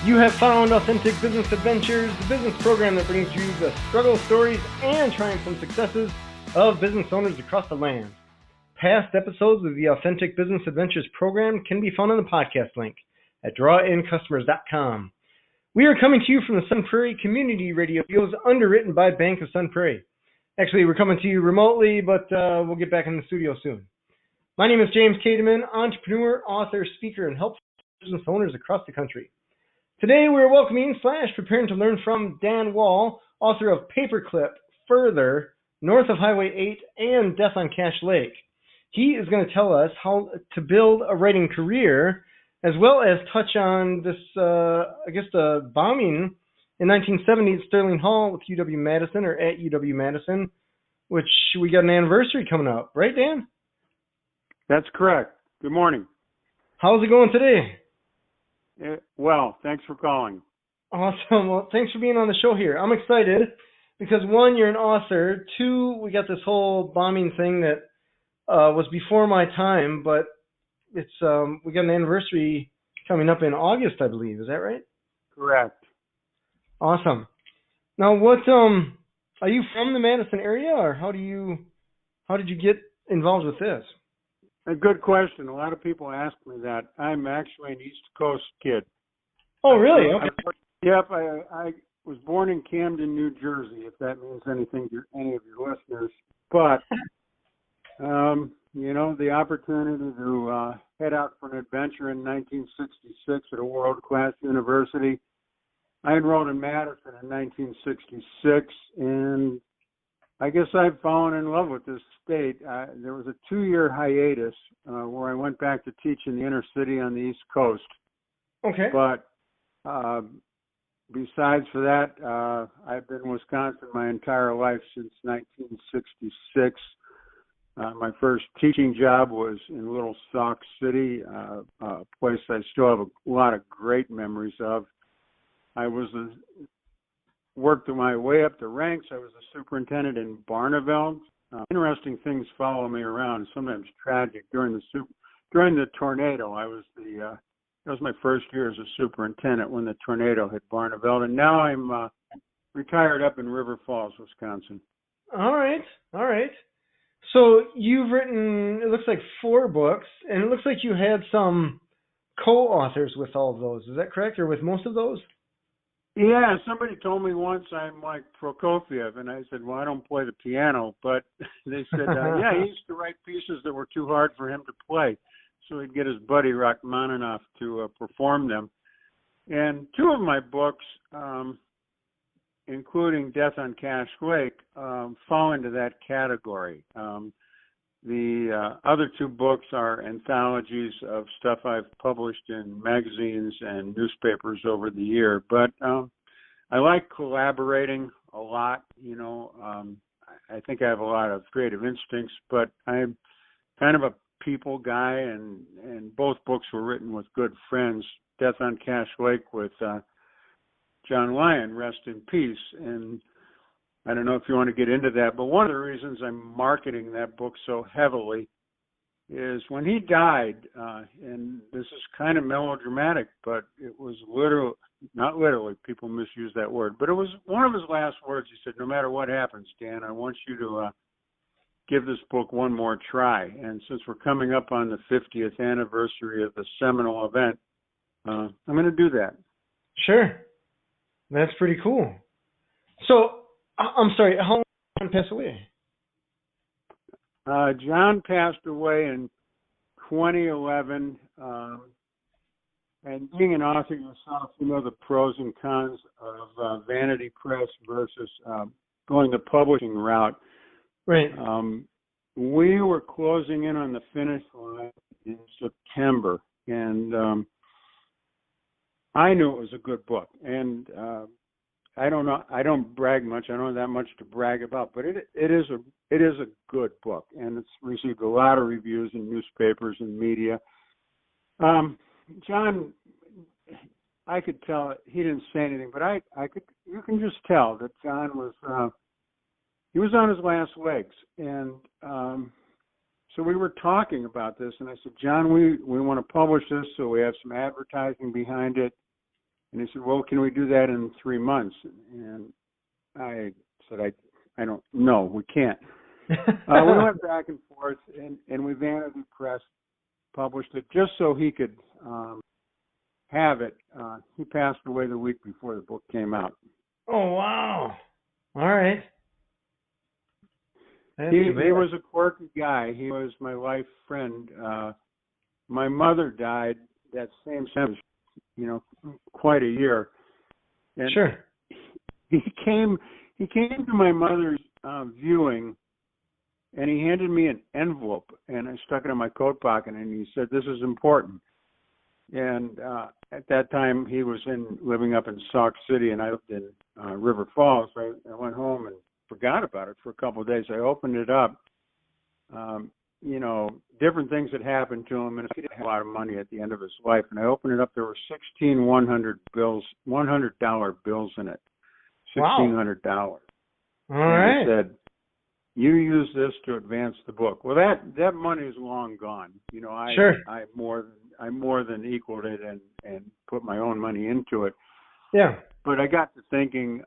You have found Authentic Business Adventures, the business program that brings you the struggle stories and triumphs and successes of business owners across the land. Past episodes of the Authentic Business Adventures program can be found on the podcast link at drawincustomers.com. We are coming to you from the Sun Prairie Community Radio Studios, underwritten by Bank of Sun Prairie. Actually, we're coming to you remotely, but we'll get back in the studio soon. My name is James Kademan, entrepreneur, author, speaker, and help business owners across the country. Today, we're welcoming / preparing to learn from Dan Woll, author of Paperclip, Further, North of Highway 8, and Death on Cache Lake. He is going to tell us how to build a writing career, as well as touch on this, the bombing in 1970 at Sterling Hall with UW-Madison, or at UW-Madison, which we got an anniversary coming up. Right, Dan? That's correct. Good morning. How's it going today? Well, thanks for calling. Awesome. Well, thanks for being on the show here. I'm excited because, one, you're an author. Two, we got this whole bombing thing that was before my time, but it's we got an anniversary coming up in August, I believe. Is that right? Correct. Awesome. Now, what are you from the Madison area, or how did you get involved with this? A good question. A lot of people ask me that. I'm actually an East Coast kid. Oh, really? Okay. I was born in Camden, New Jersey, if that means anything to any of your listeners. But, the opportunity to head out for an adventure in 1966 at a world-class university. I enrolled in Madison in 1966, and I guess I've fallen in love with this state. There was a 2-year hiatus where I went back to teach in the inner city on the East Coast. Okay. But besides for that, I've been in Wisconsin my entire life since 1966. My first teaching job was in Little Sauk City, a place I still have a lot of great memories of. I worked my way up the ranks. I was a superintendent in Barneveld. Interesting things follow me around, sometimes tragic. During the tornado, that was my first year as a superintendent when the tornado hit Barneveld, and now I'm retired up in River Falls, Wisconsin. All right. So you've written, it looks like 4 books, and it looks like you had some co-authors with all of those. Is that correct, or with most of those? Yeah, somebody told me once I'm like Prokofiev, and I said, well, I don't play the piano, but they said, he used to write pieces that were too hard for him to play, so he'd get his buddy Rachmaninoff to perform them. And 2 of my books, including Death on Cache Lake, fall into that category. The other 2 books are anthologies of stuff I've published in magazines and newspapers over the year. But I like collaborating a lot. I think I have a lot of creative instincts, but I'm kind of a people guy, and both books were written with good friends. Death on Cache Lake with John Lyon, rest in peace. And I don't know if you want to get into that, but one of the reasons I'm marketing that book so heavily is when he died, and this is kind of melodramatic, but it was not literally, people misuse that word, but it was one of his last words. He said, no matter what happens, Dan, I want you to give this book one more try. And since we're coming up on the 50th anniversary of the seminal event, I'm going to do that. Sure. That's pretty cool. So, I'm sorry, how long did John pass away? John passed away in 2011, and being an author yourself, you know the pros and cons of vanity press versus going the publishing route. Right. We were closing in on the finish line in September, and I knew it was a good book, and I don't brag much. I don't have that much to brag about, but it is a good book, and it's received a lot of reviews in newspapers and media. John, I could tell he didn't say anything, but you can just tell that John was he was on his last legs, and so we were talking about this, and I said, John, we want to publish this, so we have some advertising behind it. And he said, well, can we do that in 3 months? And I said, I don't know, we can't. We went back and forth, and we Vanity Press published it just so he could have it. He passed away the week before the book came out. Oh, wow. All right. He was a quirky guy. He was my life friend. My mother died that same summer, quite a year. And sure. He came to my mother's viewing, and he handed me an envelope, and I stuck it in my coat pocket, and he said, "This is important." And at that time, he was living up in Sauk City, and I lived in River Falls. I went home and forgot about it for a couple of days. I opened it up. Different things had happened to him, and he had a lot of money at the end of his life. And I opened it up. There were 16 $100 bills in it. $1,600. Wow. All and right. He said, "You use this to advance the book." Well, that money is long gone. Sure. I more than equaled it and put my own money into it. Yeah. But I got to thinking,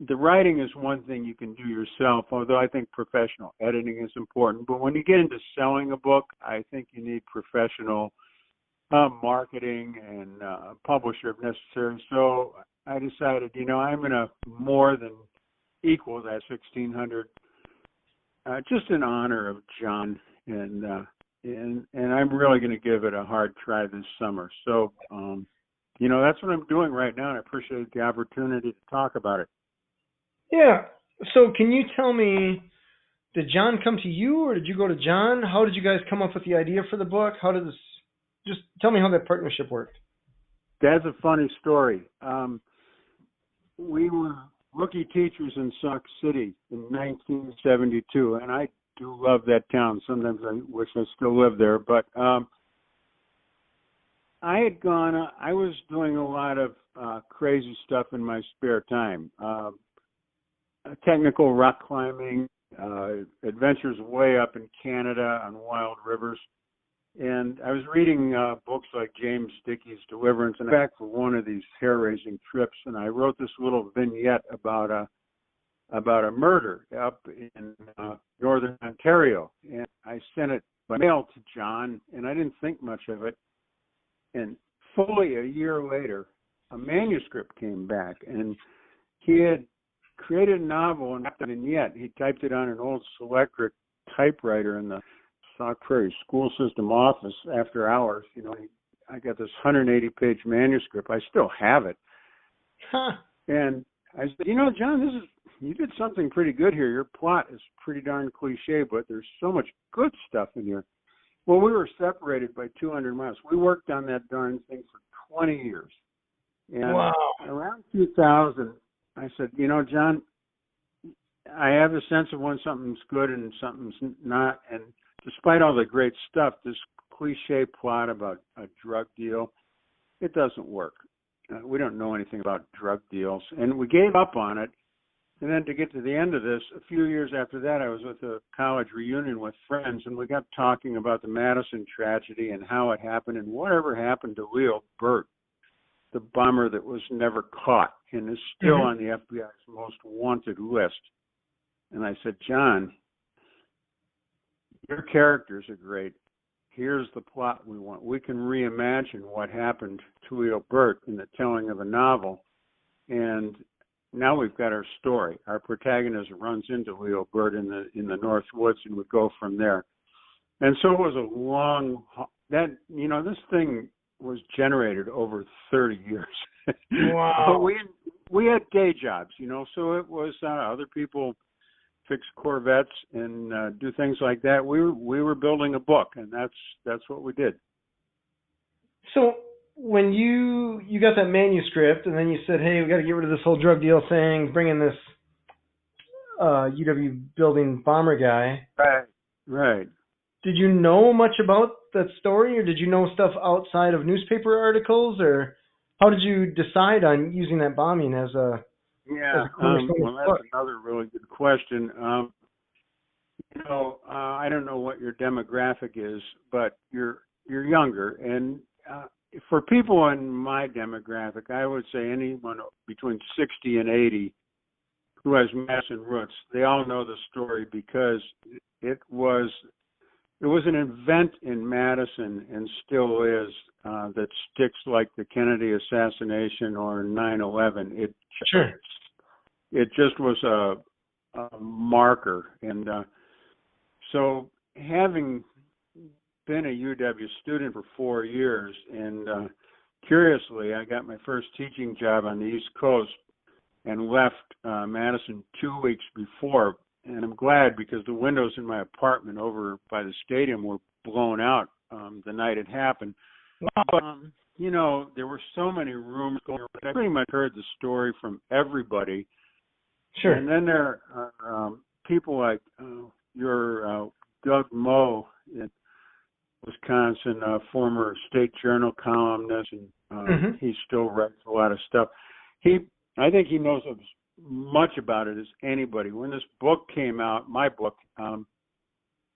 the writing is one thing you can do yourself, although I think professional editing is important. But when you get into selling a book, I think you need professional marketing and publisher if necessary. So I decided, I'm going to more than equal that 1,600, just in honor of John, and I'm really going to give it a hard try this summer. So, that's what I'm doing right now, and I appreciate the opportunity to talk about it. Yeah. So can you tell me, did John come to you, or did you go to John? How did you guys come up with the idea for the book? How did this? Just tell me how that partnership worked. That's a funny story. We were rookie teachers in Sauk City in 1972, and I do love that town. Sometimes I wish I still lived there, but I was doing a lot of crazy stuff in my spare time. Technical rock climbing, adventures way up in Canada on wild rivers. And I was reading books like James Dickey's Deliverance, and back for one of these hair-raising trips, and I wrote this little vignette about a murder up in northern Ontario. And I sent it by mail to John, and I didn't think much of it. And fully a year later, a manuscript came back, and he had created a novel and not a vignette. He typed it on an old Selectric typewriter in the Sauk Prairie school system office after hours. I got this 180-page manuscript. I still have it. Huh. And I said, John, you did something pretty good here. Your plot is pretty darn cliche, but there's so much good stuff in here. Well, we were separated by 200 miles. We worked on that darn thing for 20 years. And wow. Around 2000, I said, John, I have a sense of when something's good and something's not. And despite all the great stuff, this cliche plot about a drug deal, it doesn't work. We don't know anything about drug deals. And we gave up on it. And then to get to the end of this, a few years after that, I was with a college reunion with friends, and we got talking about the Madison tragedy and how it happened and whatever happened to Leo Burt, the bomber that was never caught and is still on the FBI's most wanted list. And I said, John, your characters are great. Here's the plot we want. We can reimagine what happened to Leo Burt in the telling of a novel. And now we've got our story. Our protagonist runs into Leo Burt in the North Woods, and we go from there. And so it was a long, this thing was generated over 30 years. Wow. But we had day jobs, so it was other people fix Corvettes and do things like that. We were building a book, and that's what we did. So when you got that manuscript, and then you said, hey, we got to get rid of this whole drug deal thing, bring in this UW building bomber guy. Right. Did you know much about that story, or did you know stuff outside of newspaper articles, or how did you decide on using that bombing as a well, that's another really good question. I don't know what your demographic is, but you're younger, and for people in my demographic, I would say anyone between 60 and 80 who has Madison roots, they all know the story because it was an event in Madison and still is that sticks like the Kennedy assassination or 9/11. Sure. It just was a marker, and so having been a UW student for 4 years, and curiously, I got my first teaching job on the East Coast and left Madison 2 weeks before. And I'm glad because the windows in my apartment over by the stadium were blown out the night it happened. But, there were so many rumors going on. I pretty much heard the story from everybody. Sure. And then there are people like your Doug Moe in Wisconsin, former State Journal columnist, and he still writes a lot of stuff. I think he knows as much about it as anybody. When this book came out, my book,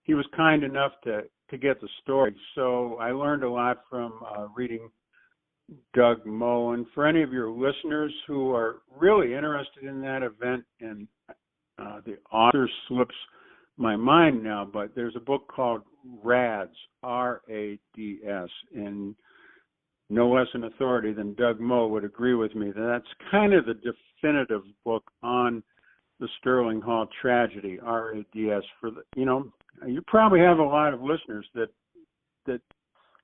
he was kind enough to get the story. So I learned a lot from reading Doug Moe. And for any of your listeners who are really interested in that event, and the author slips my mind now, but there's a book called RADS, R-A-D-S, and no less an authority than Doug Moe would agree with me that that's kind of the definitive book on the Sterling Hall tragedy, RADS. You probably have a lot of listeners that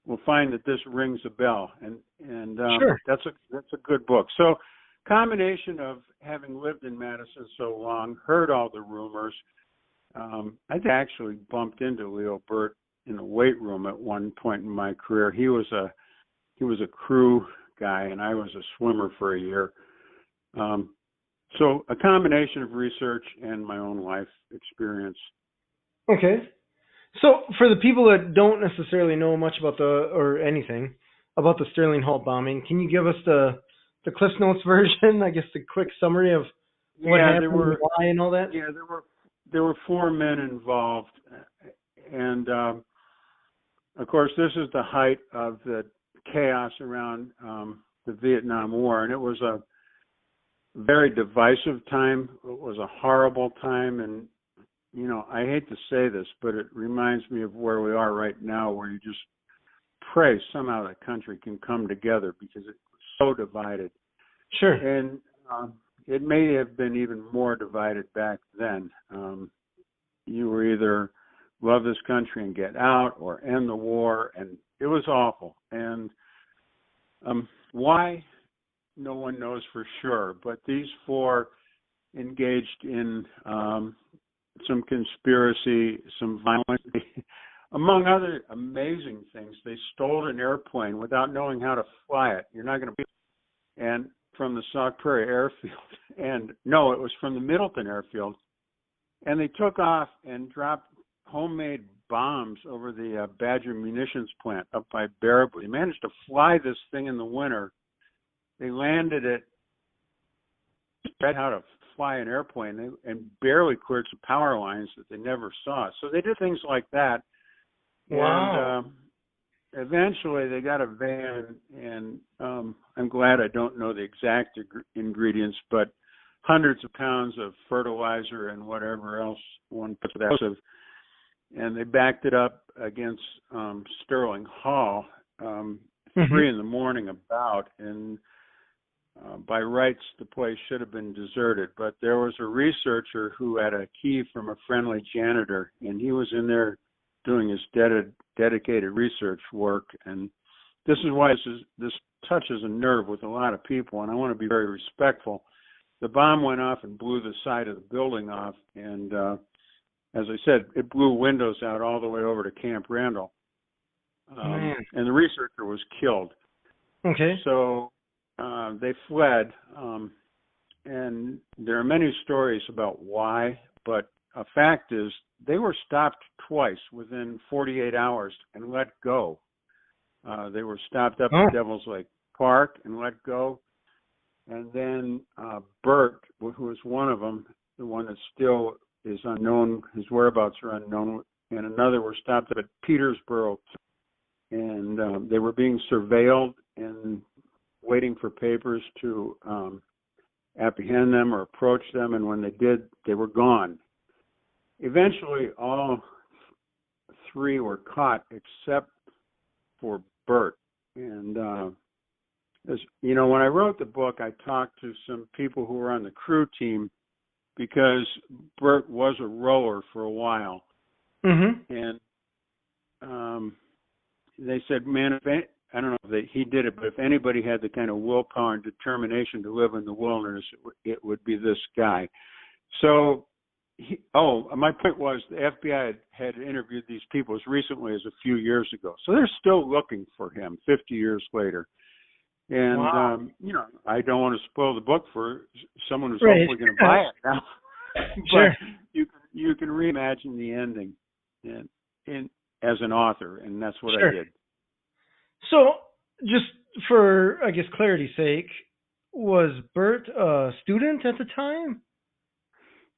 will find that this rings a bell, and sure. That's a good book. So, combination of having lived in Madison so long, heard all the rumors. I actually bumped into Leo Burt in the weight room at one point in my career. He was a crew guy, and I was a swimmer for a year. So a combination of research and my own life experience. Okay. So for the people that don't necessarily know much about anything about the Sterling Hall bombing, can you give us the Cliff Notes version? I guess the quick summary of what happened, why, and all that. Yeah, there were 4 men involved, and of course this is the height of the chaos around the Vietnam War, and it was a very divisive time. It was a horrible time, and I hate to say this, but it reminds me of where we are right now, where you just pray somehow the country can come together because it's so divided. Sure. And it may have been even more divided back then. You were either love this country and get out or end the war, and it was awful. And why, no one knows for sure, but these 4 engaged in some conspiracy, some violence. Among other amazing things, they stole an airplane without knowing how to fly it. You're not going to be, and from the Sauk Prairie airfield, and no, it was from the Middleton airfield, and they took off and dropped homemade bombs over the Badger munitions plant up by Baraboo. They managed to fly this thing in the winter. They landed it, read how to fly an airplane, and barely cleared some power lines that they never saw. So they did things like that. Wow. And eventually they got a van, and I'm glad I don't know the exact ingredients, but hundreds of pounds of fertilizer and whatever else one puts that. And they backed it up against Sterling Hall 3 in the morning about, and by rights the place should have been deserted, but there was a researcher who had a key from a friendly janitor, and he was in there doing his dedicated research work. And this is why this touches a nerve with a lot of people, and I want to be very respectful. The bomb went off and blew the side of the building off, and as I said, it blew windows out all the way over to Camp Randall. And the researcher was killed. Okay. So they fled, and there are many stories about why, but a fact is they were stopped twice within 48 hours and let go. They were stopped up at Devil's Lake Park and let go. And then Burt, who was one of them, the one that still is unknown, his whereabouts are unknown, and another were stopped up at Petersboro, and they were being surveilled, and waiting for papers to apprehend them or approach them, and when they did, they were gone. Eventually, all three were caught except for Bert. And as you know, when I wrote the book, I talked to some people who were on the crew team because Bert was a rower for a while. Mm-hmm. And they said, man, I don't know if he did it, but if anybody had the kind of willpower and determination to live in the wilderness, it would be this guy. So, my point was the FBI had interviewed these people as recently as a few years ago. So they're still looking for him 50 years later. And, wow. I don't want to spoil the book for someone who's Right. hopefully going to buy it now. Sure. But you can reimagine the ending as an author, and that's what Sure. I did. So, just for, I guess, clarity's sake, was Bert a student at the time?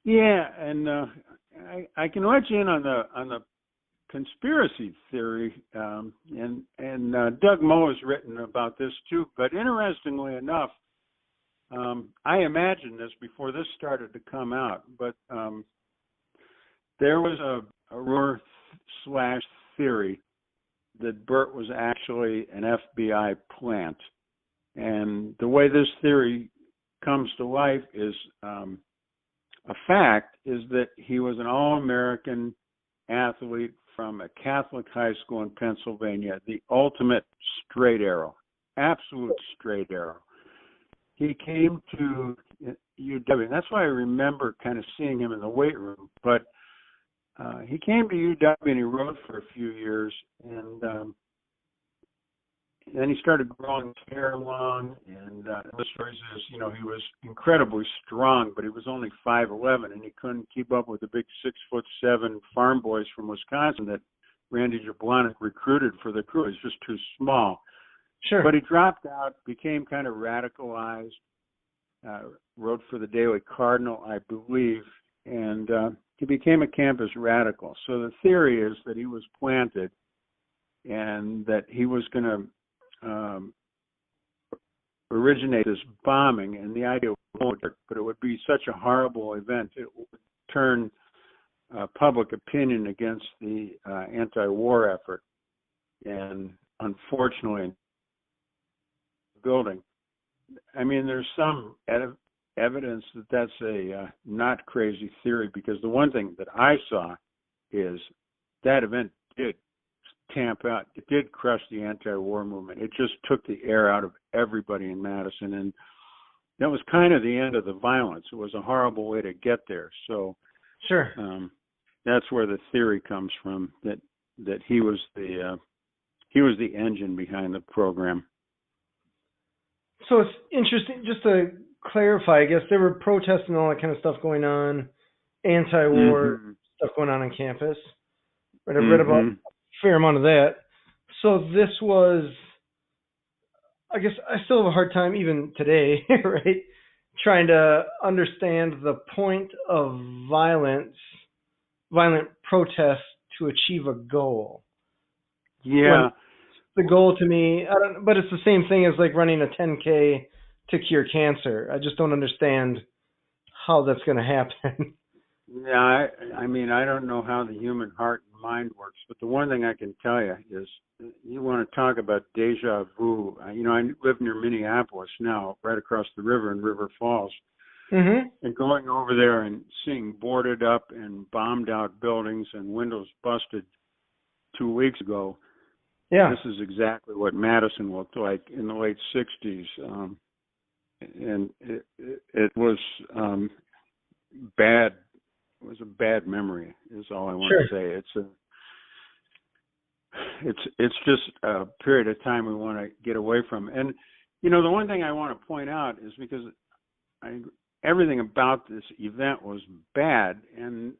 Yeah, and I can let you in on the conspiracy theory, and Doug Moe has written about this too. But interestingly enough, I imagined this before this started to come out, but there was a rumor / theory that Bert was actually an FBI plant, and the way this theory comes to life is a fact is that he was an all-American athlete from a Catholic high school in Pennsylvania, the ultimate straight arrow, absolute straight arrow. He came to UW, and that's why I remember kind of seeing him in the weight room, but he came to UW and he rode for a few years, and then he started growing his hair long, and the story says, he was incredibly strong, but he was only 5'11", and he couldn't keep up with the big 6'7" farm boys from Wisconsin that Randy Jablonic recruited for the crew. He was just too small. Sure. But he dropped out, became kind of radicalized, wrote for the Daily Cardinal, I believe, and he became a campus radical. So the theory is that he was planted and that he was going to originate this bombing, and the idea was, but it would be such a horrible event, it would turn public opinion against the anti-war effort, and unfortunately, building. I mean, there's some evidence that that's a not crazy theory, because the one thing that I saw is that event did tamp out. It did crush the anti-war movement. It just took the air out of everybody in Madison, and that was kind of the end of the violence. It was a horrible way to get there. So, sure, that's where the theory comes from, that he was the engine behind the program. So it's interesting. Just to clarify, I guess there were protests and all that kind of stuff going on, anti-war stuff going on campus. Right, I've read about a fair amount of that. So this was, I guess I still have a hard time even today, right, trying to understand the point of violent protest to achieve a goal. Yeah. The goal to me, but it's the same thing as like running a 10K to cure cancer. I just don't understand how that's going to happen. Yeah, I mean, I don't know how the human heart and mind works, but the one thing I can tell you is, you want to talk about deja vu. I live near Minneapolis now, right across the river in River Falls. Mm-hmm. And going over there and seeing boarded up and bombed out buildings and windows busted 2 weeks ago. Yeah. This is exactly what Madison looked like in the late 60s. And it was bad. It was a bad memory, is all I want to say. It's just a period of time we want to get away from. And, the one thing I want to point out is, because everything about this event was bad, and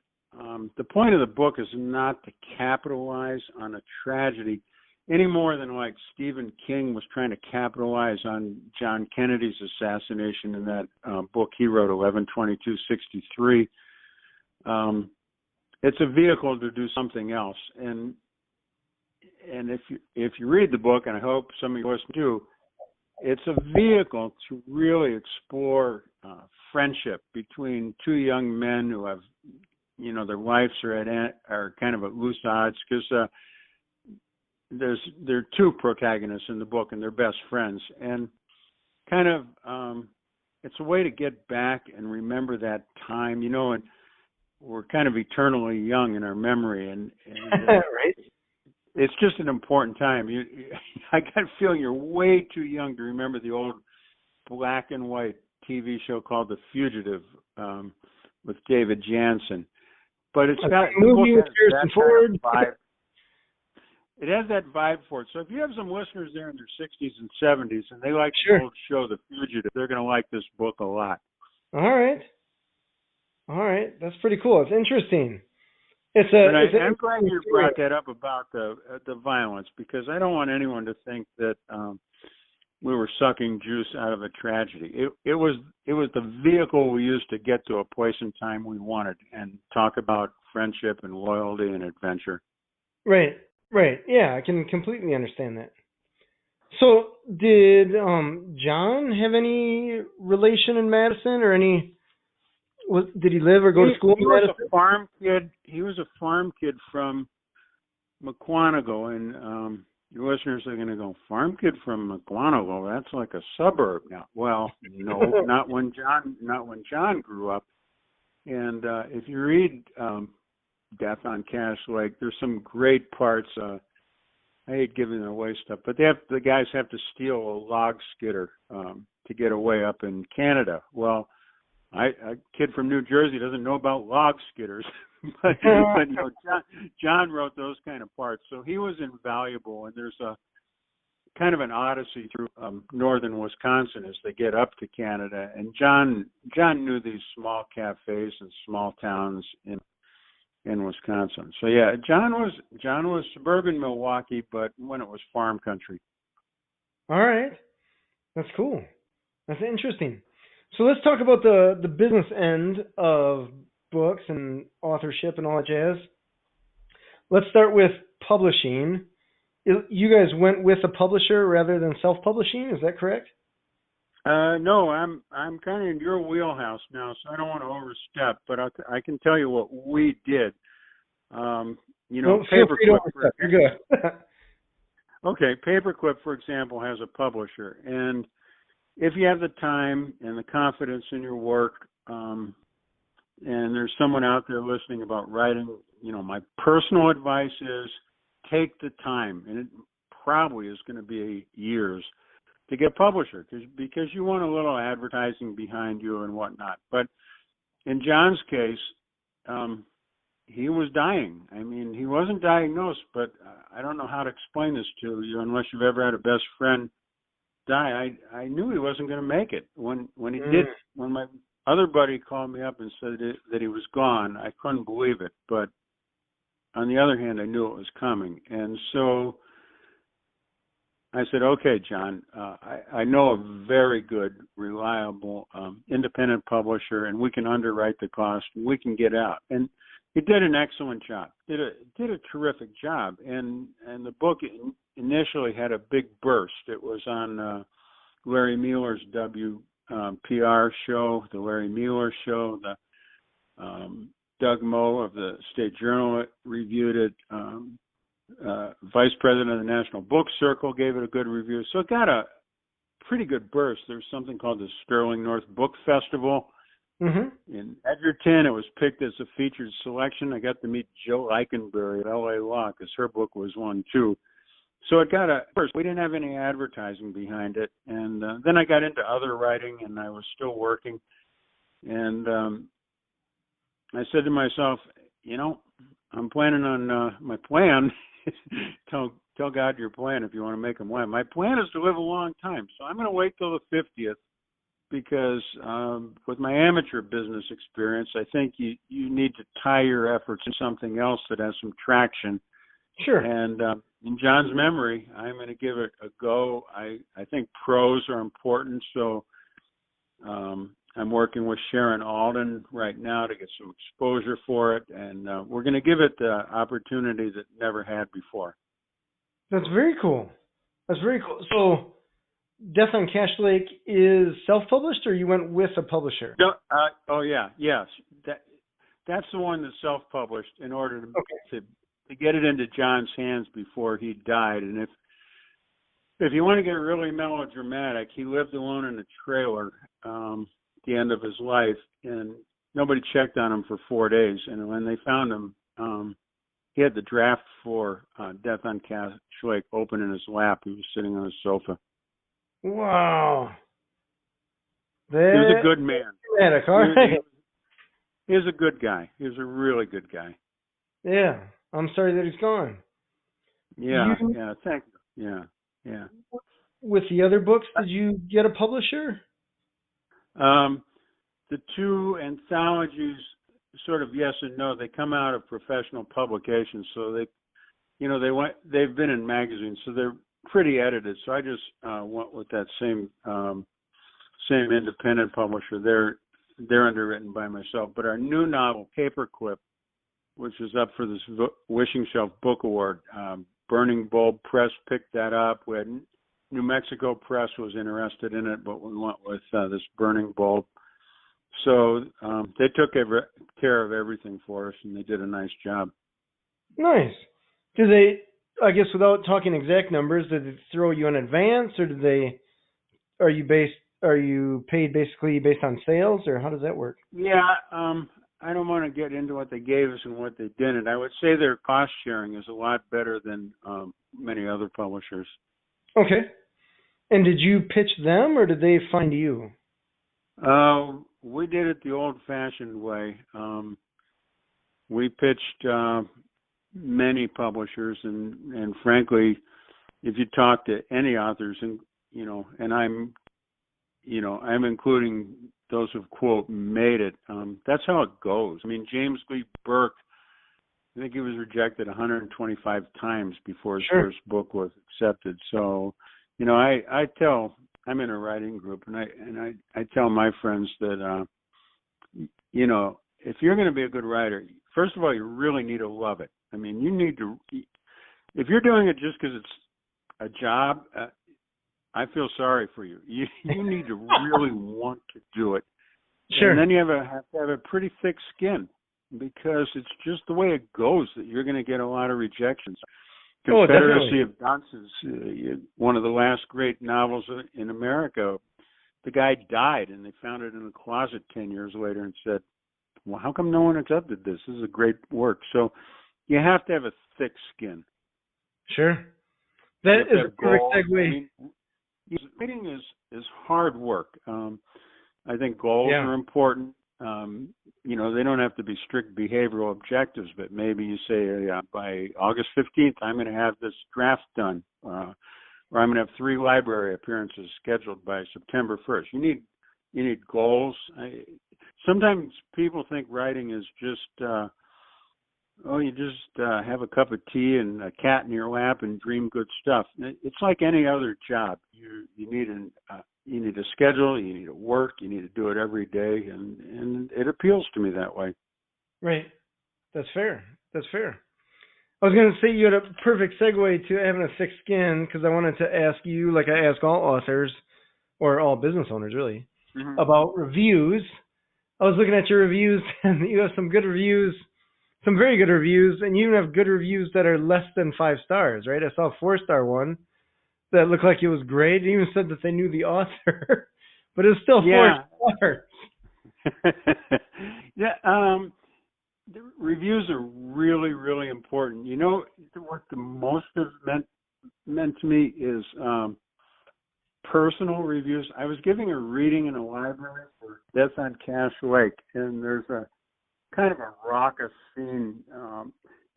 the point of the book is not to capitalize on a tragedy any more than like Stephen King was trying to capitalize on John Kennedy's assassination in that book he wrote, 11/22/63. It's a vehicle to do something else, and if you read the book, and I hope some of you listen do, it's a vehicle to really explore friendship between two young men who have, their lives are kind of at loose odds, because there are two protagonists in the book, and they're best friends, and kind of it's a way to get back and remember that time, and we're kind of eternally young in our memory, and right. It's just an important time. I got a feeling you're way too young to remember the old black and white TV show called The Fugitive with David Jansen. But it's got a movie with Harrison Ford. Kind of vibe. It has that vibe for it. So if you have some listeners there in their 60s and 70s and they like the old show The Fugitive, they're going to like this book a lot. All right. That's pretty cool. It's interesting. I'm glad you brought that up about the violence, because I don't want anyone to think that we were sucking juice out of a tragedy. It was the vehicle we used to get to a place and time we wanted and talk about friendship and loyalty and adventure. Right. Yeah, I can completely understand that. So, did John have any relation in Madison, or any? Did he live or go to school in Madison? He was a farm kid from McQuanago, and your listeners are going to go, farm kid from McQuanago? That's like a suburb now. Well, no, not when John grew up. And if you read Death on Cache Lake, there's some great parts. I hate giving away stuff, but the guys have to steal a log skidder to get away up in Canada. Well, a kid from New Jersey doesn't know about log skidders, but John wrote those kind of parts, so he was invaluable. And there's a kind of an odyssey through northern Wisconsin as they get up to Canada. And John knew these small cafes and small towns in Wisconsin. So yeah, John was suburban Milwaukee, but when it was farm country. All right, that's cool. That's interesting. So let's talk about the business end of books and authorship and all that jazz. Let's start with publishing. You guys went with a publisher rather than self-publishing, is that correct? No, I'm kind of in your wheelhouse now, so I don't want to overstep, but I can tell you what we did. Paperclip. You're good. Okay, Paperclip, for example, has a publisher, and if you have the time and the confidence in your work, and there's someone out there listening about writing, my personal advice is take the time, and it probably is going to be years to get a publisher, because you want a little advertising behind you and whatnot. But in John's case, he was dying. I mean, he wasn't diagnosed, but I don't know how to explain this to you unless you've ever had a best friend die. I knew he wasn't going to make it. When he did, when my other buddy called me up and said that he was gone, I couldn't believe it. But on the other hand, I knew it was coming. And so I said, okay, John, I know a very good, reliable, independent publisher, and we can underwrite the cost, and we can get out. And he did an excellent job, did a terrific job. And the book initially had a big burst. It was on Larry Mueller's WPR show, the Larry Mueller show. Doug Moe of the State Journal reviewed it. Vice President of the National Book Circle gave it a good review. So it got a pretty good burst. There's something called the Sterling North Book Festival in Edgerton. It was picked as a featured selection. I got to meet Jill Eikenberry at LA Law because her book was one too. So it got first, we didn't have any advertising behind it. And then I got into other writing, and I was still working. And I said to myself, I'm planning on my plan. Tell God your plan if you want to make them win. My plan is to live a long time, so I'm going to wait till the 50th because with my amateur business experience, I think you need to tie your efforts to something else that has some traction. Sure. And in John's memory, I'm going to give it a go. I think pros are important, so I'm working with Sharon Alden right now to get some exposure for it, and we're going to give it the opportunity that it never had before. That's very cool. So Death on Cash Lake is self-published, or you went with a publisher? No, oh yeah, yes. That's the one that's self-published in order to get it into John's hands before he died. And if you want to get really melodramatic, he lived alone in a trailer at the end of his life, and nobody checked on him for 4 days. And when they found him, he had the draft for Death on Cash Lake open in his lap. He was sitting on his sofa. Wow. He was a good man. Dramatic, all right. He was a good guy. He was a really good guy. Yeah. I'm sorry that he's gone. Yeah, thank you. Yeah. With the other books, did you get a publisher? The two anthologies, sort of yes and no. They come out of professional publications, so they've been in magazines, so they're pretty edited. So I just went with that same independent publisher. They're underwritten by myself. But our new novel, Paperclip, which is up for this Wishing Shelf Book Award, Burning Bulb Press picked that up. We had New Mexico Press was interested in it, but we went with this Burning Bulb. So they took care of everything for us, and they did a nice job. Nice. Did they, I guess without talking exact numbers, did they throw you in advance, or are you paid basically based on sales, or how does that work? Yeah, I don't want to get into what they gave us and what they didn't. I would say their cost sharing is a lot better than many other publishers. Okay. And did you pitch them, or did they find you? We did it the old-fashioned way. We pitched many publishers, and frankly, if you talk to any authors, and I'm including those who quote made it. That's how it goes. I mean, James Lee Burke, I think he was rejected 125 times before his first book was accepted. So, I'm in a writing group, and I tell my friends that, if you're going to be a good writer, first of all, you really need to love it. I mean, you need to, if you're doing it just because it's a job, I feel sorry for you. You need to really want to do it. Sure. And then you have to have a pretty thick skin, because it's just the way it goes that you're going to get a lot of rejections. Confederacy of Dunces, one of the last great novels in America. The guy died, and they found it in a closet 10 years later and said, well, how come no one accepted this? This is a great work. So you have to have a thick skin. Sure. That is a perfect segue. I mean, writing is hard work. I think goals are important. They don't have to be strict behavioral objectives, but maybe you say by August 15th, I'm going to have this draft done, or I'm going to have 3 library appearances scheduled by September 1st. You need goals. Sometimes people think writing is just, you just have a cup of tea and a cat in your lap and dream good stuff. It's like any other job. You need a schedule, you need to work, you need to do it every day, and it appeals to me that way. Right. That's fair. I was going to say you had a perfect segue to having a thick skin, because I wanted to ask you, like I ask all authors, or all business owners really, about reviews. I was looking at your reviews, and you have some good reviews, some very good reviews, and you even have good reviews that are less than 5 stars, right? I saw a 4-star one that looked like it was great. It even said that they knew the author, but it was still 4 stars. The reviews are really, really important. What the most has meant to me is personal reviews. I was giving a reading in a library for Death on Cash Lake, and there's a kind of a raucous scene.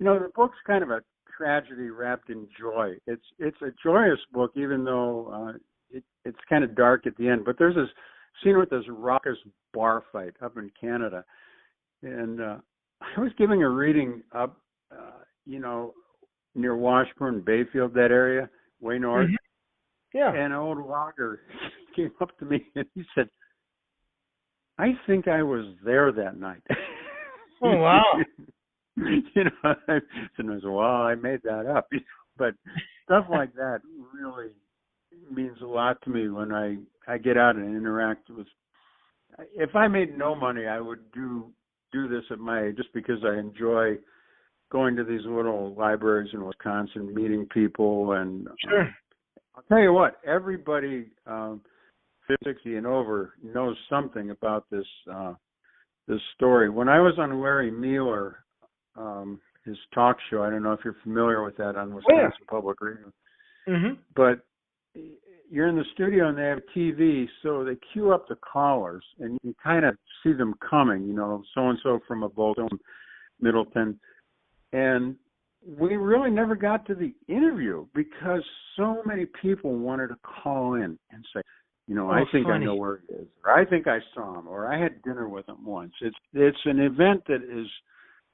The book's kind of a tragedy wrapped in joy. It's a joyous book, even though it's kind of dark at the end. But there's this scene with this raucous bar fight up in Canada, and I was giving a reading up, near Washburn, Bayfield, that area, way north. Mm-hmm. Yeah. And an old logger came up to me and he said, "I think I was there that night." Oh, wow. I said, well, I made that up. But stuff like that really, means a lot to me when I get out and interact with. If I made no money, I would do this at my age just because I enjoy going to these little libraries in Wisconsin, meeting people, and Sure. I'll tell you what, everybody 60 and over knows something about this story. When I was on Larry Mueller, his talk show, I don't know if you're familiar with that on Wisconsin Public Radio, but you're in the studio and they have TV, so they queue up the callers, and you kind of see them coming, so-and-so from a Bolton, Middleton. And we really never got to the interview because so many people wanted to call in and say, I think I know where he is, or I think I saw him, or I had dinner with him once. It's an event that is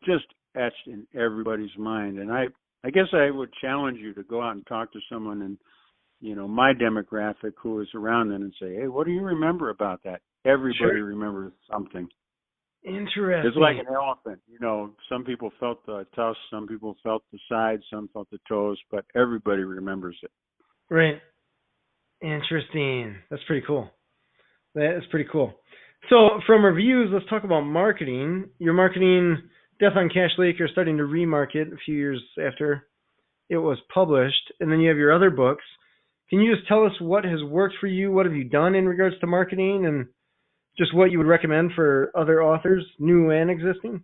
just etched in everybody's mind. And I guess I would challenge you to go out and talk to someone in, my demographic who is around then and say, hey, what do you remember about that? Everybody remembers something. Interesting. It's like an elephant. Some people felt the tusks, some people felt the sides, some felt the toes, but everybody remembers it. Right. Interesting. That's pretty cool. That is pretty cool. So from reviews, let's talk about marketing. You're marketing Death on Cash Lake. You're starting to remarket a few years after it was published. And then you have your other books. Can you just tell us what has worked for you? What have you done in regards to marketing, and just what you would recommend for other authors, new and existing?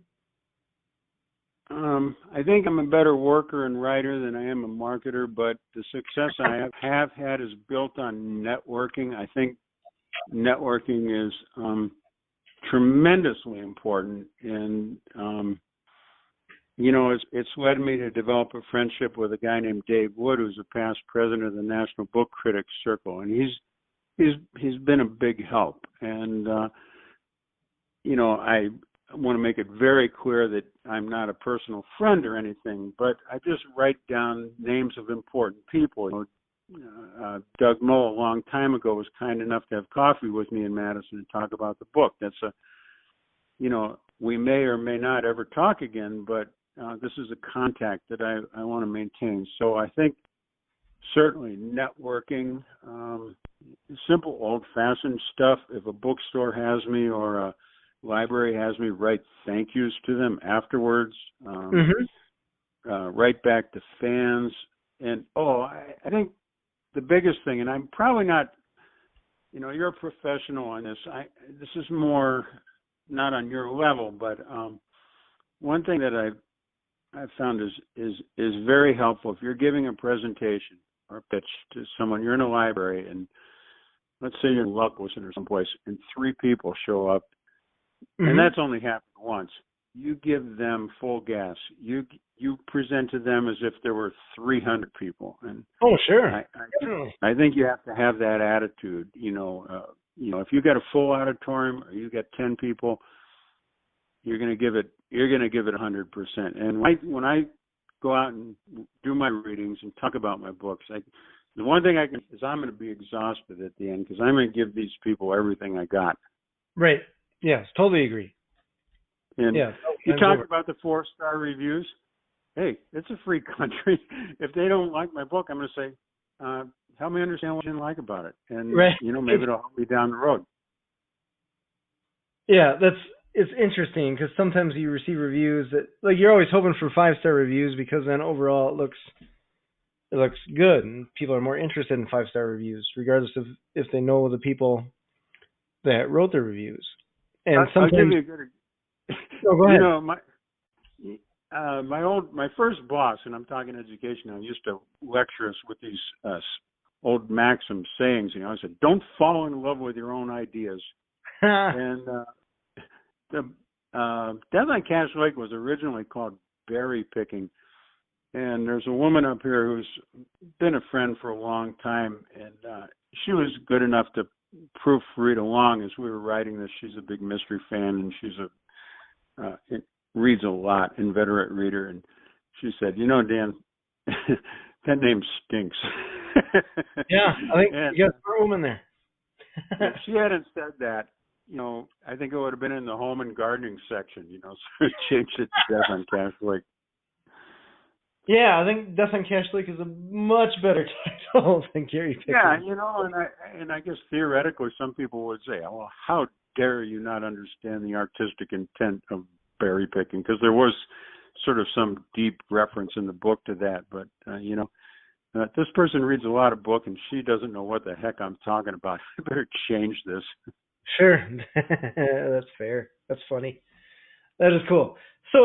I think I'm a better worker and writer than I am a marketer, but the success I have had is built on networking. I think networking is tremendously important, and it's led me to develop a friendship with a guy named Dave Wood, who's a past president of the National Book Critics Circle, and he's been a big help. And I want to make it very clear that I'm not a personal friend or anything, but I just write down names of important people. Doug Moe, a long time ago, was kind enough to have coffee with me in Madison and talk about the book. That's we may or may not ever talk again, but this is a contact that I want to maintain. So I think certainly networking, simple old-fashioned stuff. If a bookstore has me or a library has me, write thank yous to them afterwards, write back to fans. And I think the biggest thing, and I'm probably not, you're a professional on this. This is more not on your level, but one thing that I've found is very helpful. If you're giving a presentation or a pitch to someone, you're in a library, and let's say you're in Lucklison or someplace, and 3 people show up. And that's only happened once. You give them full gas. You present to them as if there were 300 people. And sure. I think you have to have that attitude. If you got a full auditorium or you got 10 people, you're going to give it 100%. And when I go out and do my readings and talk about my books, the one thing is I'm going to be exhausted at the end because I'm going to give these people everything I got. Right. Yes, totally agree. And you talk about the 4-star reviews. Hey, it's a free country. If they don't like my book, I'm going to say, help me understand what you didn't like about it. And, maybe it'll help me down the road. Yeah, it's interesting because sometimes you receive reviews that, you're always hoping for 5-star reviews because then overall it looks good and people are more interested in 5-star reviews, regardless of if they know the people that wrote the reviews. And sometimes, I'll give you a good. Go ahead. My first boss, and I'm talking education now, used to lecture us with these old maxims, sayings. I said, "Don't fall in love with your own ideas." And the Death on Cash Lake was originally called berry picking, and there's a woman up here who's been a friend for a long time, and she was good enough to proofread along as we were writing this. She's a big mystery fan, and it reads a lot, inveterate reader, and she said, Dan, that name stinks. Yeah, I think you got a room in there. If she hadn't said that, I think it would have been in the home and gardening section, so changed it to Death on Cash Lake. Yeah, I think Death on Cash Lake is a much better title than Gary Picking. Yeah, and I guess theoretically some people would say, well, how dare you not understand the artistic intent of berry picking? Because there was sort of some deep reference in the book to that. But, this person reads a lot of book and she doesn't know what the heck I'm talking about. I better change this. Sure. That's fair. That's funny. That is cool. So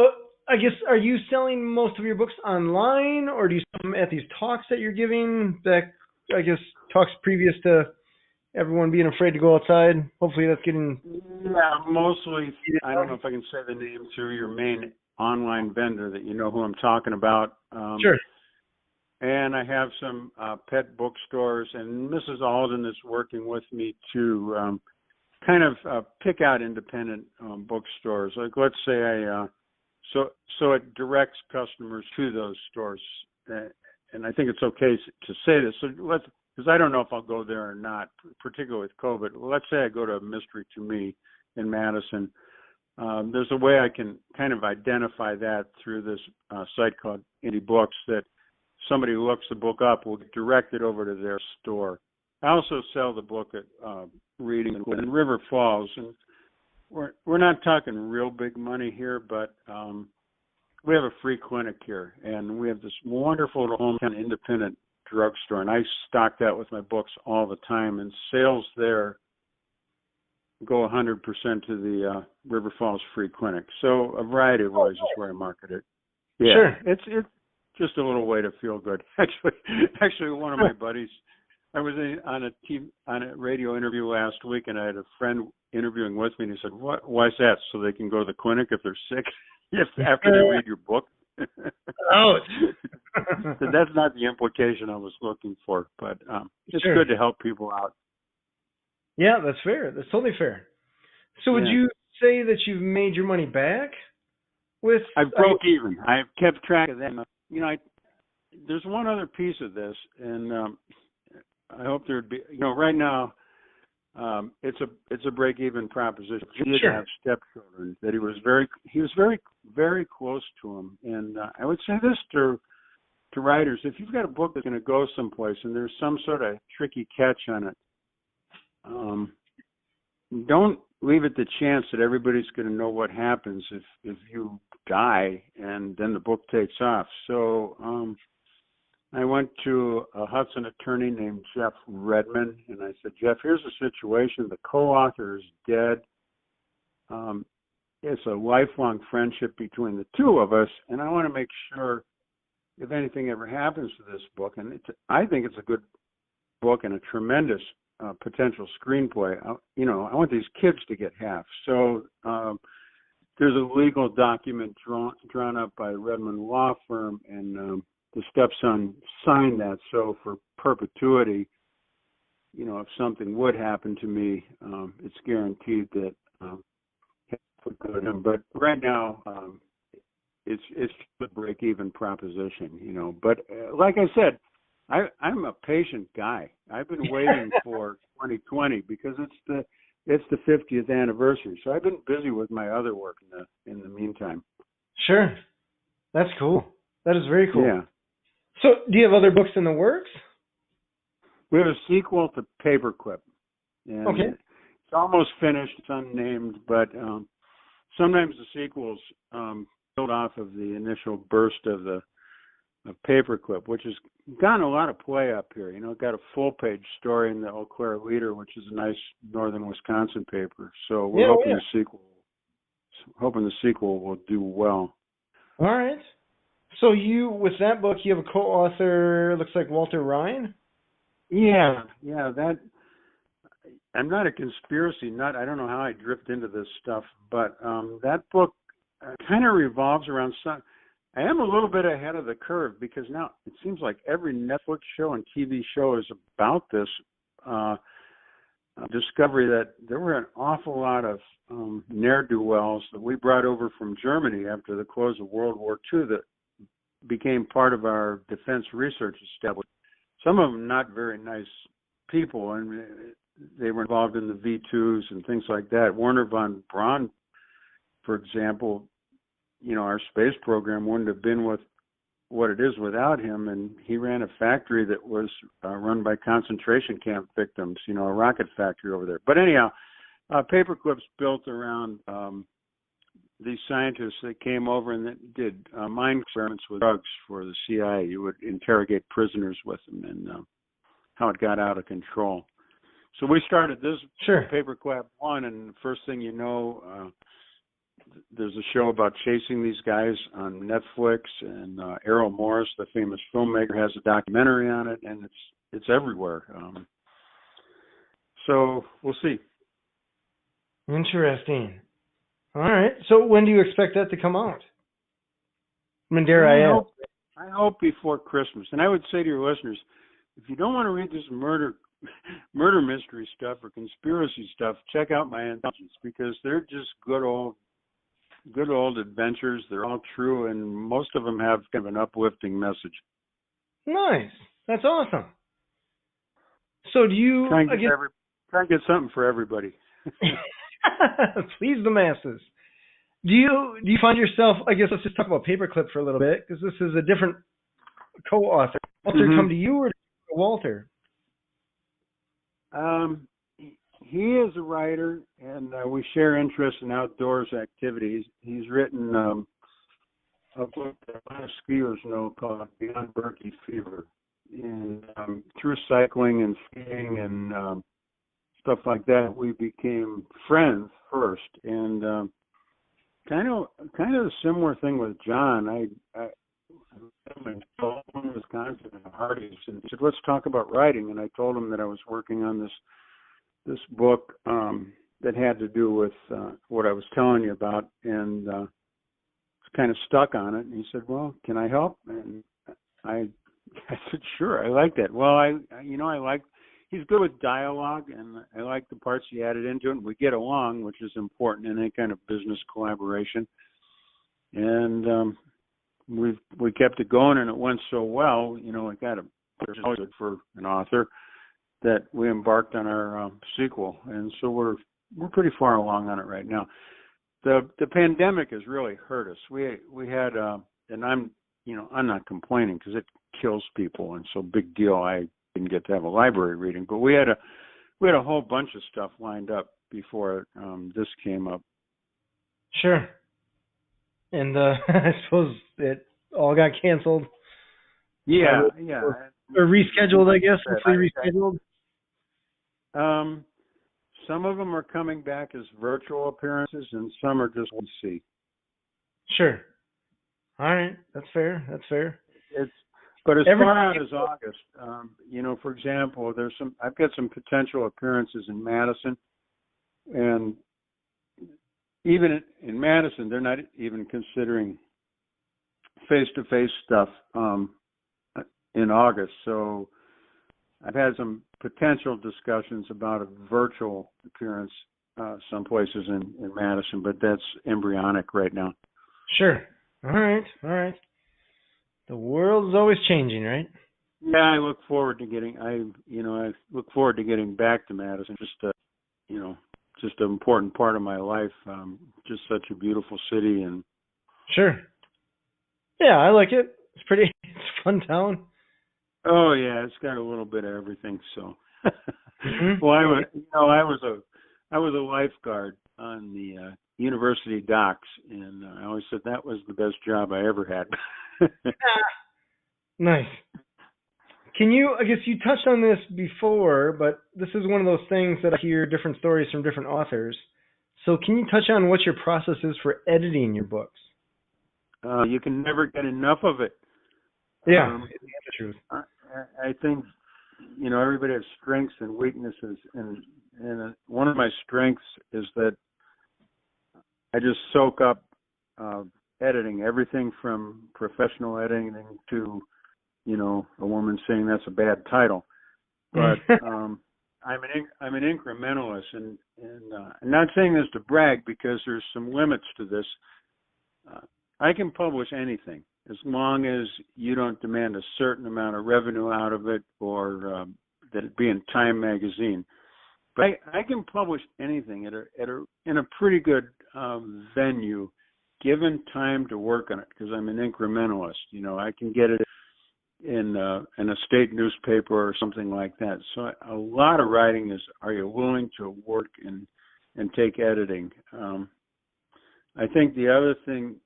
I guess, are you selling most of your books online, or do you sell them at these talks that you're giving? That, I guess, talks previous to everyone being afraid to go outside. Hopefully that's getting... Yeah, mostly, I don't know if I can say the name through your main online vendor that you know who I'm talking about. Sure. And I have some pet bookstores, and Mrs. Alden is working with me to kind of pick out independent bookstores. Like, let's say so it directs customers to those stores, and I think it's okay to say this. So because I don't know if I'll go there or not, particularly with COVID. Let's say I go to Mystery to Me in Madison. There's a way I can kind of identify that through this site called Indie Books, that somebody who looks the book up will get directed over to their store. I also sell the book at Reading in River Falls, and we're not talking real big money here, but we have a free clinic here, and we have this wonderful little hometown independent drugstore, and I stock that with my books all the time, and sales there go 100% to the River Falls Free Clinic. So a variety of ways is where I market it. Yeah, Sure. It's just a little way to feel good. Actually, one of my buddies, I was on a radio interview last week, and I had a friend interviewing with me, and he said, "Why's that? So they can go to the clinic if they're sick, after they read your book?" Oh. So that's not the implication I was looking for, but it's Sure. good to help people out. Yeah, that's fair. That's totally fair. So would you say that you've made your money back with... I broke even. I've kept track of that. There's one other piece of this, and I hope there'd be, right now, it's a break-even proposition. He did have stepchildren that he was very, very close to them, and I would say this to writers: if you've got a book that's going to go someplace and there's some sort of tricky catch on it, don't leave it to chance that everybody's going to know what happens if you die and then the book takes off. So I went to a Hudson attorney named Jeff Redman, and I said, "Jeff, here's the situation. The co-author is dead. It's a lifelong friendship between the two of us, and I want to make sure if anything ever happens to this book, and I think it's a good book and a tremendous potential screenplay. I want these kids to get half." So there's a legal document drawn up by the Redmond Law Firm, and the stepson signed that. So for perpetuity, if something would happen to me, it's guaranteed that would go to him. But right now, it's a break-even proposition, But like I said, I'm a patient guy. I've been waiting for 2020 because it's the 50th anniversary. So I've been busy with my other work in the meantime. Sure. That's cool. That is very cool. Yeah. So do you have other books in the works? We have a sequel to Paperclip. And Okay. it's almost finished. It's unnamed, but sometimes the sequels build off of the initial burst of Paperclip, which has gotten a lot of play up here. It got a full-page story in the Eau Claire Leader, which is a nice northern Wisconsin paper. So we're hoping the sequel will do well. All right. So with that book, you have a co-author, looks like Walter Ryan? Yeah, that. I'm not a conspiracy nut. I don't know how I drift into this stuff, but that book kind of revolves around some. I am a little bit ahead of the curve because now it seems like every Netflix show and TV show is about this discovery that there were an awful lot of ne'er-do-wells that we brought over from Germany after the close of World War II that became part of our defense research establishment. Some of them not very nice people, and they were involved in the V2s and things like that. Werner von Braun, for example, our space program wouldn't have been what it is without him. And he ran a factory that was run by concentration camp victims, a rocket factory over there. But anyhow, Paperclip's built around these scientists that came over and that did mind experiments with drugs for the CIA. You would interrogate prisoners with them and how it got out of control. So we started this Paperclip 1, and the first thing you know, there's a show about chasing these guys on Netflix, and Errol Morris, the famous filmmaker, has a documentary on it, and it's everywhere. So we'll see. Interesting. All right. So when do you expect that to come out? I mean, I hope before Christmas. And I would say to your listeners, if you don't want to read this murder mystery stuff or conspiracy stuff, check out my anthologies, because they're just good old adventures. They're all true, and most of them have kind of an uplifting message. Nice. That's awesome. So do you try and get something for everybody? Please the masses. Do you find yourself, I guess let's just talk about Paperclip for a little bit, because this is a different co-author. Walter come to you, or Walter? He is a writer, and we share interest in outdoors activities. He's written a book that a lot of skiers know called Beyond Berkey Fever. And through cycling and skiing and stuff like that, we became friends first. And kind of a similar thing with John. I told him in Wisconsin at Hardee's, and he said, let's talk about writing. And I told him that I was working on this book that had to do with what I was telling you about, and was kind of stuck on it. And he said, well, can I help? And I said, sure, I like that. Well, I like, he's good with dialogue, and I like the parts he added into it. And we get along, which is important in any kind of business collaboration. And we kept it going, and it went so well, it got always good for an author, that we embarked on our sequel. And so we're pretty far along on it right now. The pandemic has really hurt us. We had and I'm not complaining, because it kills people, and so big deal I didn't get to have a library reading, but we had a whole bunch of stuff lined up before this came up. Sure. And I suppose it all got canceled. Yeah. Or rescheduled, I guess. Hopefully rescheduled. Some of them are coming back as virtual appearances, and some are just one see. Sure. All right. That's fair. But as far out as August, for example, I've got some potential appearances in Madison, and even in Madison, they're not even considering face-to-face stuff in August. So I've had some potential discussions about a virtual appearance some places in Madison, but that's embryonic right now. Sure. All right. The world is always changing, right? Yeah, I look forward to getting back to Madison. Just an important part of my life. Just such a beautiful city, and sure. Yeah, I like it. It's a fun town. Oh yeah, it's got a little bit of everything. So, mm-hmm. Well, I was a lifeguard on the university docks, and I always said that was the best job I ever had. Nice. I guess you touched on this before, but this is one of those things that I hear different stories from different authors. So can you touch on what your process is for editing your books? You can never get enough of it. Yeah, it's the truth. I think, everybody has strengths and weaknesses, and one of my strengths is that I just soak up editing, everything from professional editing to, a woman saying that's a bad title. But I'm an incrementalist, and I'm not saying this to brag, because there's some limits to this. I can publish anything as long as you don't demand a certain amount of revenue out of it, or that it be in Time magazine. But I can publish anything in a pretty good venue given time to work on it, because I'm an incrementalist, I can get it in a state newspaper or something like that. So a lot of writing is, are you willing to work and take editing? I think the other thing,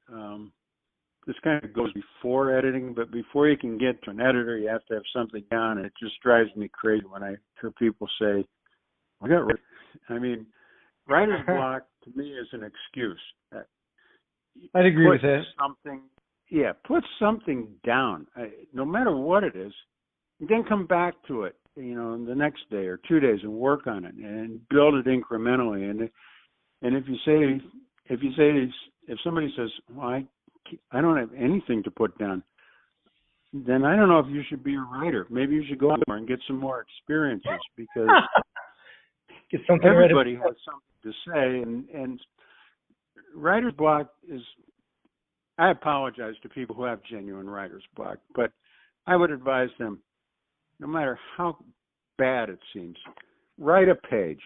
this kind of goes before editing, but before you can get to an editor, you have to have something down. It just drives me crazy when I hear people say, writer's block to me is an excuse. I'd agree with that. Put something down, no matter what it is, and then come back to it, the next day or 2 days and work on it and build it incrementally. And if somebody says, well, I don't have anything to put down, then I don't know if you should be a writer. Maybe you should go out there and get some more experiences, because everybody has something to say. And writer's block is, I apologize to people who have genuine writer's block, but I would advise them, no matter how bad it seems, write a page,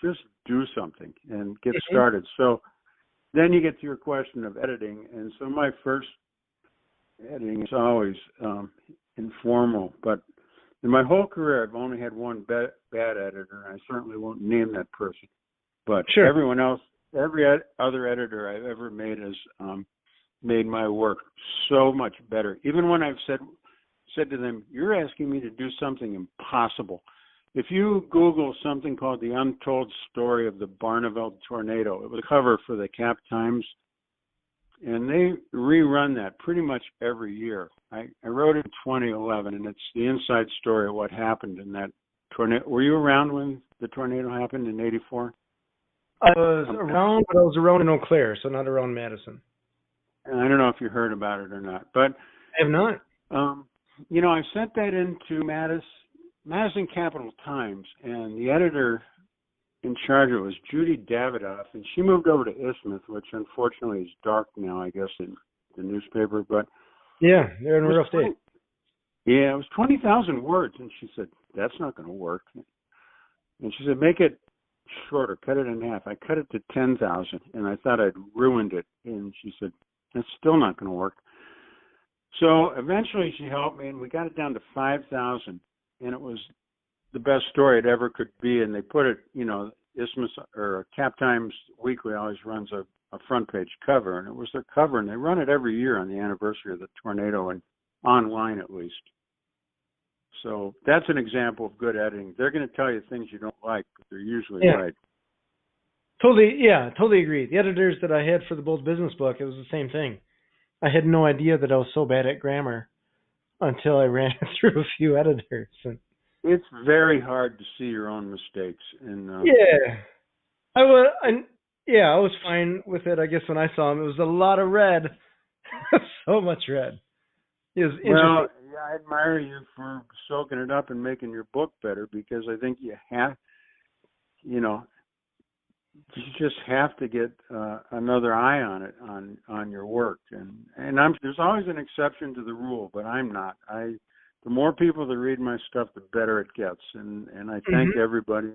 just do something and get started. So then you get to your question of editing. And so my first editing is always informal, but in my whole career, I've only had one bad editor, and I certainly won't name that person. But sure. Everyone else, every other editor I've ever made has made my work so much better. Even when I've said to them, you're asking me to do something impossible. If you Google something called The Untold Story of the Barneveld Tornado, it was a cover for the Cap Times, and they rerun that pretty much every year. I wrote it in 2011, and it's the inside story of what happened in that tornado. Were you around when the tornado happened in '84? I was around, but I was around in Eau Claire, so not around Madison. I don't know if you heard about it or not, but I have not. I sent that into Madison Capital Times, and the editor in charge of it was Judy Davidoff, and she moved over to Isthmus, which unfortunately is dark now, I guess, in the newspaper. But yeah, they're in a rough day. Yeah, it was 20,000 words, and she said, that's not going to work. And she said, make it shorter, cut it in half. I cut it to 10,000, and I thought I'd ruined it. And she said, that's still not going to work. So eventually she helped me, and we got it down to 5,000, and it was the best story it ever could be. And they put it, Isthmus or Cap Times Weekly always runs a front page cover, and it was their cover, and they run it every year on the anniversary of the tornado, and online at least. So that's an example of good editing. They're going to tell you things you don't like, but they're usually right. Totally agree. The editors that I had for the Bold Business book, it was the same thing. I had no idea that I was so bad at grammar until I ran through a few editors. And it's very hard to see your own mistakes. And I was fine with it. I guess when I saw them, it was a lot of red, so much red. It was interesting. I admire you for soaking it up and making your book better, because I think you just have to get another eye on it, on your work. And there's always an exception to the rule, but I'm not. The more people that read my stuff, the better it gets. And I thank everybody,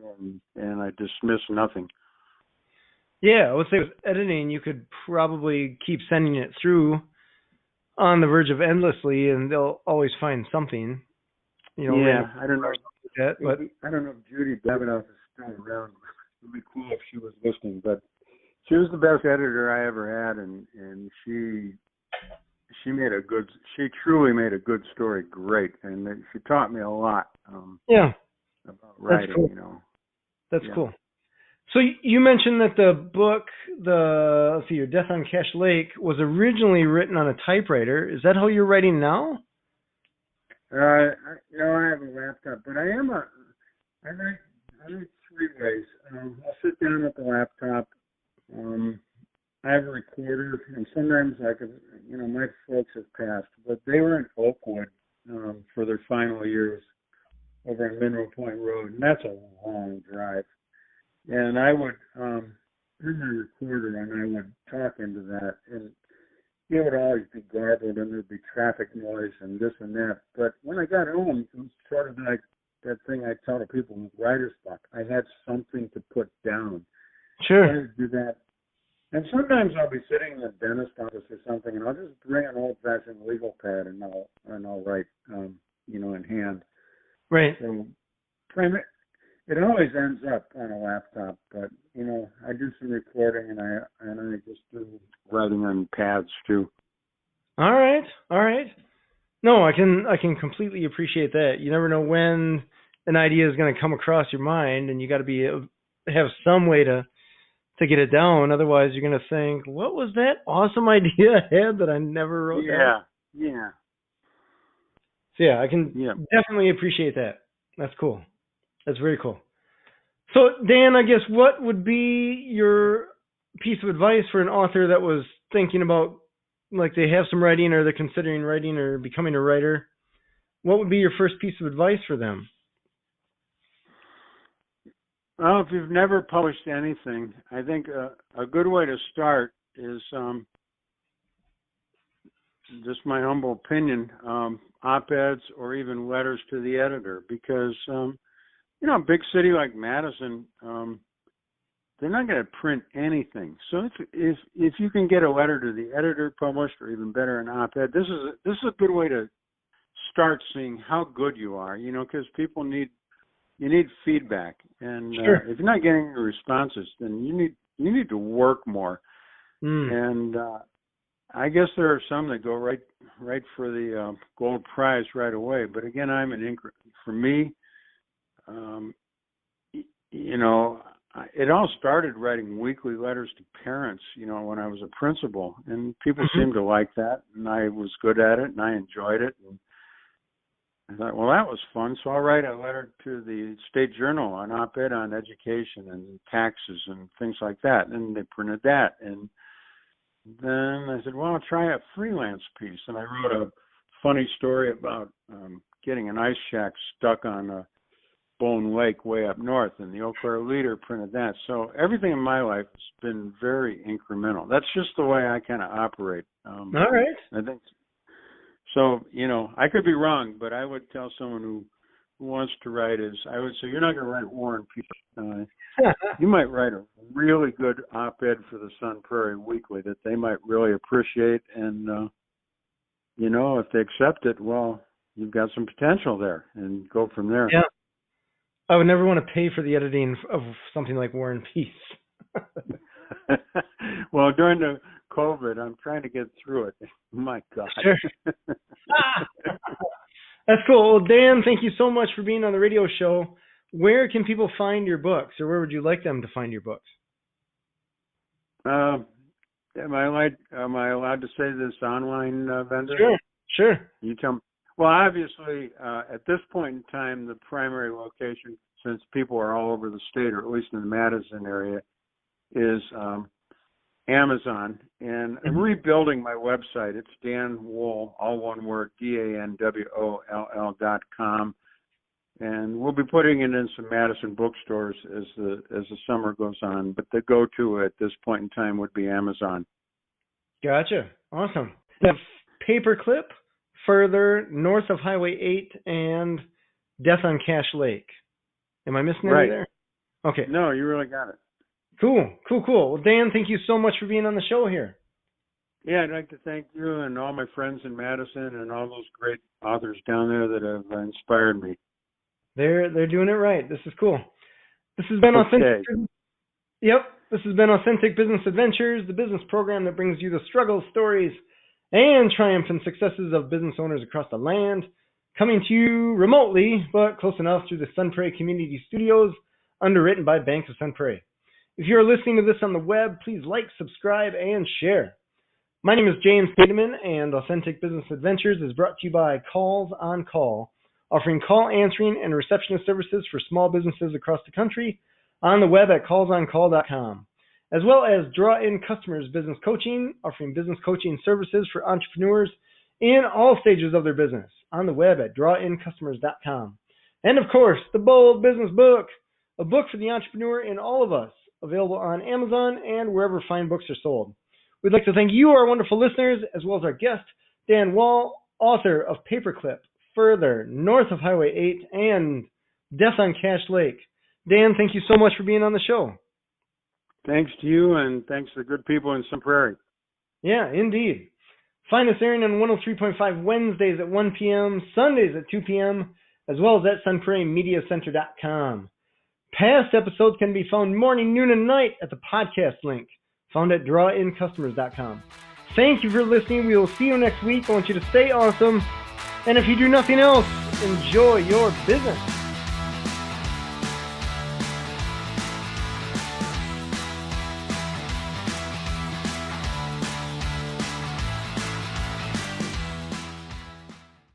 and I dismiss nothing. Yeah, I would say with editing, you could probably keep sending it through on the verge of endlessly, and they'll always find something. I don't know. But I don't know if Judy Davidoff is still around. It would be cool if she was listening. But she was the best editor I ever had, and she truly made a good story great, and she taught me a lot. About writing. That's cool. That's cool. So you mentioned that the book, your Death on Cache Lake, was originally written on a typewriter. Is that how you're writing now? I have a laptop, but I write three ways. I'll sit down at the laptop. I have a recorder, and sometimes my folks have passed, but they were in Oakwood for their final years over on Mineral Point Road, and that's a long drive. And I would bring my recorder, and I would talk into that, and it would always be garbled, and there'd be traffic noise and this and that. But when I got home, it was sort of like that thing I tell people with writer's block. I had something to put down. Sure. I had to do that And sometimes I'll be sitting in the dentist office or something, and I'll just bring an old-fashioned legal pad and I'll write, in hand. Right. So it always ends up on a laptop, but I do some recording and I just do writing on pads too. All right. No, I can completely appreciate that. You never know when an idea is going to come across your mind, and you got to have some way to get it down. Otherwise, you're going to think, "What was that awesome idea I had that I never wrote down?" Yeah. So I can definitely appreciate that. That's cool. That's very cool. So Dan, I guess what would be your piece of advice for an author that was thinking about, like, they have some writing or they're considering writing or becoming a writer? What would be your first piece of advice for them? Well, if you've never published anything, I think a good way to start is, just my humble opinion, op-eds or even letters to the editor, because a big city like Madison, they're not going to print anything. So if you can get a letter to the editor published, or even better, an op-ed, this is a good way to start seeing how good you are. Because people need feedback, and Sure. if you're not getting the responses, then you need to work more. And I guess there are some that go right for the gold prize right away. But again, for me, it all started writing weekly letters to parents, when I was a principal, and people seemed to like that, and I was good at it, and I enjoyed it. And I thought, well, that was fun, so I'll write a letter to the State Journal, an op-ed on education and taxes and things like that, and they printed that. And then I said, well, I'll try a freelance piece, and I wrote a funny story about getting an ice shack stuck on a Bone Lake way up north, and the Eau Claire Leader printed that. So everything in my life has been very incremental. That's just the way I kind of operate. All right. I think so. I could be wrong, but I would tell someone who wants to write I would say, you're not going to write War and Peace. You might write a really good op-ed for the Sun Prairie Weekly that they might really appreciate, and if they accept it, well, you've got some potential there, and go from there. Yeah. I would never want to pay for the editing of something like War and Peace. Well, during the COVID, I'm trying to get through it. My God. Sure. That's cool. Well, Dan, thank you so much for being on the radio show. Where can people find your books, or where would you like them to find your books? Am I allowed to say this online vendor? Sure. You tell me. Well, obviously, at this point in time, the primary location, since people are all over the state, or at least in the Madison area, is Amazon. And I'm rebuilding my website. It's Dan Woll, all one word, DANWOLL.com. And we'll be putting it in some Madison bookstores as the summer goes on. But the go-to at this point in time would be Amazon. Gotcha. Awesome. The Paperclip, Further, North of Highway 8, and Death on Cache Lake. Am I missing any there? Okay. No, you really got it. Cool. Well, Dan, thank you so much for being on the show here. Yeah, I'd like to thank you and all my friends in Madison and all those great authors down there that have inspired me. They're doing it right. This is cool. This has been Authentic. Yep. This has been Authentic Business Adventures, the business program that brings you the struggles, stories, and triumphs and successes of business owners across the land, coming to you remotely, but close enough, through the Sun Prairie Community Studios, underwritten by Banks of Sun Prairie. If you're listening to this on the web, please like, subscribe, and share. My name is James Tiedemann, and Authentic Business Adventures is brought to you by Calls on Call, offering call answering and receptionist services for small businesses across the country, on the web at callsoncall.com, as well as Draw In Customers Business Coaching, offering business coaching services for entrepreneurs in all stages of their business, on the web at drawincustomers.com. And of course, the Bold Business Book, a book for the entrepreneur in all of us, available on Amazon and wherever fine books are sold. We'd like to thank you, our wonderful listeners, as well as our guest, Dan Woll, author of Paperclip, Further, North of Highway 8, and Death on Cache Lake. Dan, thank you so much for being on the show. Thanks to you, and thanks to the good people in Sun Prairie. Yeah, indeed. Find us airing on 103.5 Wednesdays at 1 p.m., Sundays at 2 p.m., as well as at sunprairiemediacenter.com. Past episodes can be found morning, noon, and night at the podcast link, found at drawincustomers.com. Thank you for listening. We will see you next week. I want you to stay awesome. And if you do nothing else, enjoy your business.